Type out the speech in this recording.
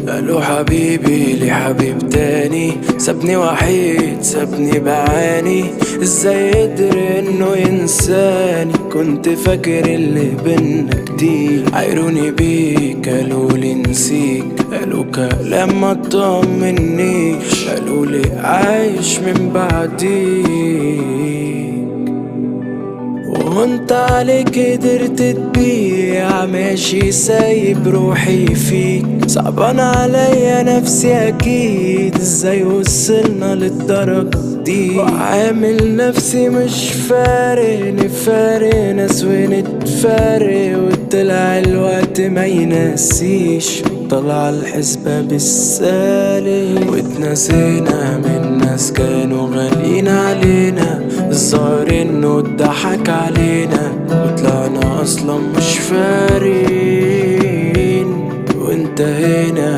قالوا حبيبي لي حبيب تاني، سابني وحيد سابني بعاني، ازاي قدر انه ينساني؟ كنت فاكر اللي بينا جديد، عايروني بيك قالولي نسيك، قالوا كلام ما طمنيش، قالولي عايش من بعديك. وانت عليك قدرت تبيع، ماشي سايب روحي فيك، صعبان عليا نفسي اكيد، ازاي وصلنا للدرجة دي؟ وعامل نفسي مش فارق، نفارق ناس ونتفارق، وطلع الوقت ما ينسيش، طلع الحسبة بالسالب، واتنسينا من ناس كانوا غاليين علينا، الظاهر انه اتضحك علينا، وطلعنا اصلا مش فارقين، وانتهينا